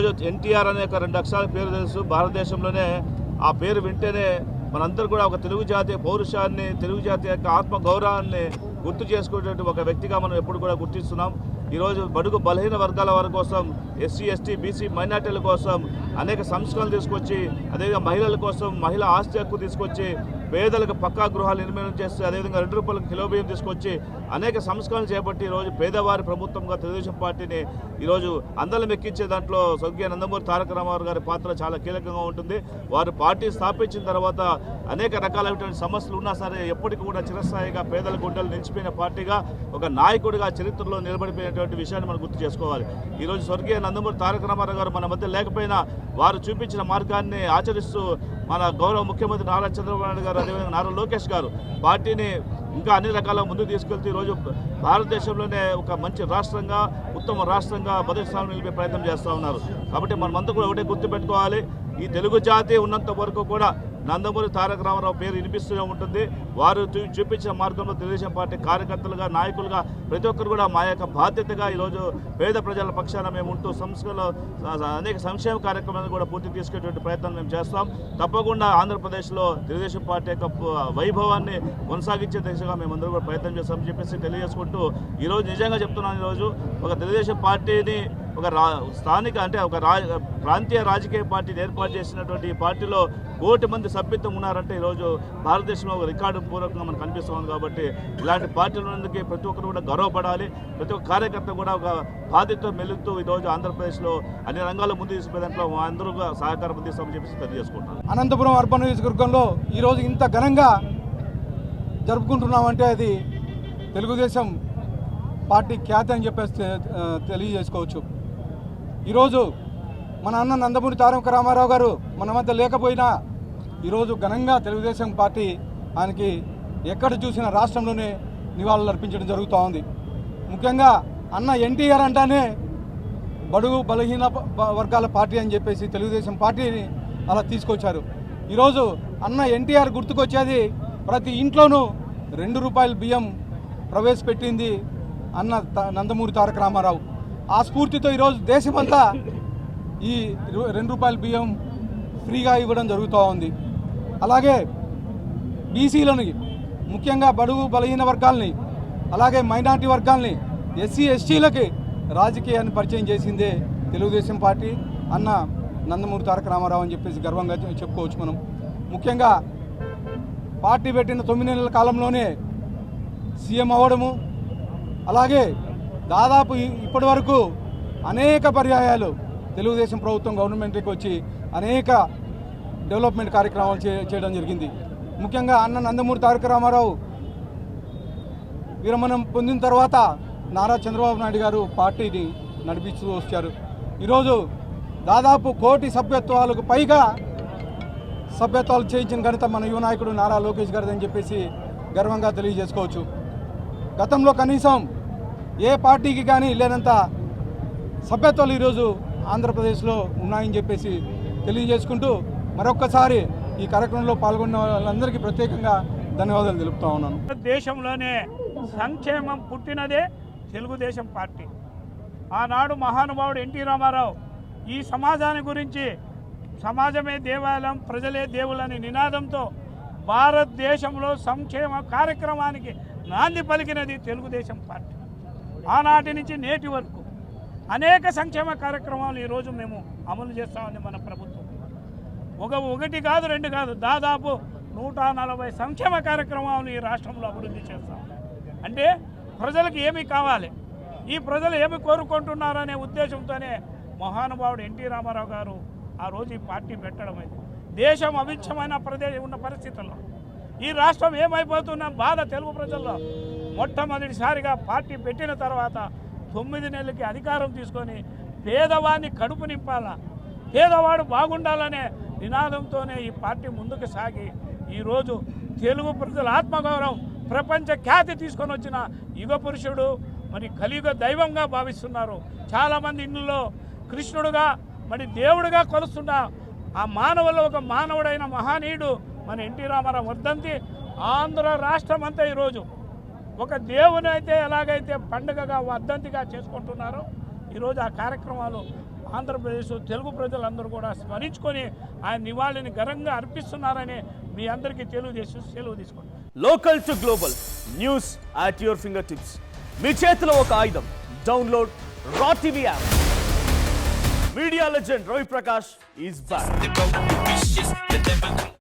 ఈరోజు ఎన్టీఆర్ అనే ఒక 2 అక్షరాల పేరు తెలుసు. భారతదేశంలోనే ఆ పేరు వింటేనే మనందరూ కూడా ఒక తెలుగు జాతి పౌరుషాన్ని, తెలుగు జాతి యొక్క ఆత్మ గౌరవాన్ని గుర్తు చేసుకునేటువంటి ఒక వ్యక్తిగా మనం ఎప్పుడు కూడా గుర్తిస్తున్నాం. ఈరోజు బడుగు బలహీన వర్గాల వారి కోసం, ఎస్సీ ఎస్టీ బీసీ మైనార్టీల కోసం అనేక సంస్కరణలు తీసుకొచ్చి, అదేవిధంగా మహిళల కోసం మహిళా ఆస్తి హక్కు తీసుకొచ్చి, పేదలకు పక్కా గృహాలు నిర్మాణం చేస్తే, అదేవిధంగా 2 రూపాయలకు కిలో బియ్యం తీసుకొచ్చి అనేక సంస్కరణలు చేపట్టి ఈరోజు పేదవారి ప్రభుత్వంగా తెలుగుదేశం పార్టీని ఈరోజు అందలం ఎక్కించే దాంట్లో స్వర్గీయ నందమూరి తారక రామారావు గారి పాత్ర చాలా కీలకంగా ఉంటుంది. వారు పార్టీ స్థాపించిన తర్వాత అనేక రకాలైనటువంటి సమస్యలు ఉన్నా సరే ఎప్పటికీ కూడా చిరస్థాయిగా పేదల గుండెలు నిలిచిపోయిన పార్టీగా, ఒక నాయకుడిగా చరిత్రలో నిలబడిపోయినటువంటి విషయాన్ని మనం గుర్తు చేసుకోవాలి. ఈరోజు స్వర్గీయ నందమూరి తారక రామారావు గారు మన మధ్య లేకపోయినా వారు చూపించిన మార్గాన్ని ఆచరిస్తూ మన గౌరవ ముఖ్యమంత్రి నారా చంద్రబాబు నాయుడు గారు, అదేవిధంగా నారా లోకేష్ గారు పార్టీని ఇంకా అన్ని రకాల ముందుకు తీసుకెళ్తూ ఈరోజు భారతదేశంలోనే ఒక మంచి రాష్ట్రంగా, ఉత్తమ రాష్ట్రంగా మొదటి స్థానంలో నిలిపే ప్రయత్నం చేస్తూ ఉన్నారు. కాబట్టి మనమంతా కూడా ఒకటే గుర్తుపెట్టుకోవాలి, ఈ తెలుగు జాతి ఉన్నంత వరకు కూడా నందమూరి తారక రామారావు పేరు వినిపిస్తూనే ఉంటుంది. వారు చూపించిన మార్గంలో తెలుగుదేశం పార్టీ కార్యకర్తలుగా, నాయకులుగా ప్రతి ఒక్కరు కూడా మా యొక్క బాధ్యతగా ఈరోజు పేద ప్రజల పక్షాన మేము ఉంటూ సంస్థలో అనేక సంక్షేమ కార్యక్రమాలను కూడా పూర్తి తీసుకునేటువంటి ప్రయత్నం మేము చేస్తాం. తప్పకుండా ఆంధ్రప్రదేశ్లో తెలుగుదేశం పార్టీ యొక్క వైభవాన్ని కొనసాగించే దిశగా మేమందరూ కూడా ప్రయత్నం చేస్తామని చెప్పేసి తెలియజేసుకుంటూ ఈరోజు నిజంగా చెప్తున్నాను, ఈరోజు ఒక తెలుగుదేశం పార్టీని ఒక స్థానిక అంటే ఒక ప్రాంతీయ రాజకీయ పార్టీని ఏర్పాటు చేసినటువంటి ఈ పార్టీలో 1 కోటి మంది సభ్యత్వం ఉన్నారంటే ఈరోజు భారతదేశంలో ఒక రికార్డు పూర్వకంగా మనకు కనిపిస్తుంది. కాబట్టి ఇలాంటి పార్టీలు ఉన్నందుకు ప్రతి ఒక్కరు కూడా గర్వపడాలి. ప్రతి ఒక్క కార్యకర్త కూడా ఒక బాధ్యత మెలుగుతూ ఈరోజు ఆంధ్రప్రదేశ్లో అన్ని రంగాల్లో ముందు తీసుకునే దాంట్లో అందరూ సహకారం అందిస్తామని చెప్పేసి తెలియజేసుకుంటాను. అనంతపురం అర్బన్ నియోజకవర్గంలో ఈరోజు ఇంత ఘనంగా జరుపుకుంటున్నామంటే అది తెలుగుదేశం పార్టీ ఖ్యాతి అని చెప్పేసి తెలియజేసుకోవచ్చు. ఈరోజు మన అన్న నందమూరి తారక రామారావు గారు మన మధ్య లేకపోయినా ఈరోజు ఘనంగా తెలుగుదేశం పార్టీ ఆయనకి ఎక్కడ చూసిన రాష్ట్రంలోనే నివాళులు అర్పించడం జరుగుతూ ఉంది. ముఖ్యంగా అన్న ఎన్టీఆర్ అంటానే బడుగు బలహీన వర్గాల పార్టీ అని చెప్పేసి తెలుగుదేశం పార్టీని అలా తీసుకొచ్చారు. ఈరోజు అన్న ఎన్టీఆర్ గుర్తుకొచ్చేది ప్రతి ఇంట్లోనూ 2 రూపాయల బియ్యం ప్రవేశపెట్టింది అన్న నందమూరి తారక రామారావు. ఆ స్ఫూర్తితో ఈరోజు దేశమంతా ఈ 2 రూపాయల బియ్యం ఫ్రీగా ఇవ్వడం జరుగుతూ ఉంది. అలాగే బీసీలని, ముఖ్యంగా బడుగు బలహీన వర్గాల్ని, అలాగే మైనార్టీ వర్గాల్ని, ఎస్సీ ఎస్టీలకి రాజకీయాన్ని పరిచయం చేసిందే తెలుగుదేశం పార్టీ, అన్న నందమూరి తారక రామారావు అని చెప్పేసి గర్వంగా చెప్పుకోవచ్చు మనం. ముఖ్యంగా పార్టీ పెట్టిన 9 నెలల కాలంలోనే సీఎం అవ్వడము, అలాగే దాదాపు ఇప్పటి వరకు అనేక పర్యాయాలు తెలుగుదేశం ప్రభుత్వం గవర్నమెంట్కి వచ్చి అనేక డెవలప్మెంట్ కార్యక్రమాలు చేయడం జరిగింది. ముఖ్యంగా అన్న నందమూరి తారక రామారావు విరమణం పొందిన తర్వాత నారా చంద్రబాబు నాయుడు గారు పార్టీని నడిపిస్తూ వచ్చారు. ఈరోజు దాదాపు 1 కోటి సభ్యత్వాలకు పైగా సభ్యత్వాలు చేయించిన ఘనత మన యువ నాయకుడు నారా లోకేష్ గారిది అని చెప్పేసి గర్వంగా తెలియజేసుకోవచ్చు. గతంలో కనీసం ఏ పార్టీకి కానీ లేనంత సభ్యత్వాలు ఈరోజు ఆంధ్రప్రదేశ్లో ఉన్నాయని చెప్పేసి తెలియజేసుకుంటూ మరొక్కసారి ఈ కార్యక్రమంలో పాల్గొన్న వాళ్ళందరికీ ప్రత్యేకంగా ధన్యవాదాలు తెలుపుతా ఉన్నాను. దేశంలోనే సంక్షేమం పుట్టినదే తెలుగుదేశం పార్టీ. ఆనాడు మహానుభావుడు ఎన్టీ రామారావు ఈ సమాజాన్ని గురించి సమాజమే దేవాలయం, ప్రజలే దేవులని నినాదంతో భారతదేశంలో సంక్షేమ కార్యక్రమానికి నాంది పలికినది తెలుగుదేశం పార్టీ. ఆనాటి నుంచి నేటి వరకు అనేక సంక్షేమ కార్యక్రమాలు ఈరోజు మేము అమలు చేస్తామని మన ప్రభుత్వం. ఒకటి కాదు, 2 కాదు, దాదాపు 140 సంక్షేమ కార్యక్రమాలు ఈ రాష్ట్రంలో అభివృద్ధి చేస్తాం. అంటే ప్రజలకు ఏమి కావాలి, ఈ ప్రజలు ఏమి కోరుకుంటున్నారనే ఉద్దేశంతోనే మహానుభావుడు ఎన్టీ రామారావు గారు ఆ రోజు ఈ పార్టీ పెట్టడం అయింది. దేశం అవిచ్ఛమైన ప్రదేశం ఉన్న పరిస్థితుల్లో ఈ రాష్ట్రం ఏమైపోతున్న బాధ తెలుగు ప్రజల్లో మొట్టమొదటిసారిగా పార్టీ పెట్టిన తర్వాత 9 నెలలకి అధికారం తీసుకొని పేదవాడిని కడుపు నింపాలా, పేదవాడు బాగుండాలనే నినాదంతోనే ఈ పార్టీ ముందుకు సాగి ఈరోజు తెలుగు ప్రజల ఆత్మగౌరవం, ప్రపంచ ఖ్యాతి తీసుకొని వచ్చిన యుగ పురుషుడు, మరి కలియుగ దైవంగా భావిస్తున్నారు. చాలామంది ఇందులో కృష్ణుడుగా, మరి దేవుడిగా కొలుస్తున్న ఆ మానవుల్లో ఒక మానవుడైన మహానీయుడు మన ఎన్టీ రామారావు వర్ధంతి ఆంధ్ర రాష్ట్రం అంతా ఈరోజు ఒక దేవుని అయితే ఎలాగైతే పండుగగా వర్ధంతిగా చేసుకుంటున్నారో ఈరోజు ఆ కార్యక్రమాలు ఆంధ్రప్రదేశ్ తెలుగు ప్రజలందరూ కూడా స్మరించుకొని ఆయన నివాళిని ఘనంగా అర్పిస్తున్నారని మీ అందరికీ తెలియజేసి సెలవు తీసుకుంటాం. Local to global news at your fingertips. మీ చేతిలో ఒక ఆయుధం. Download Raw TV app. Media legend Ravi Prakash is back.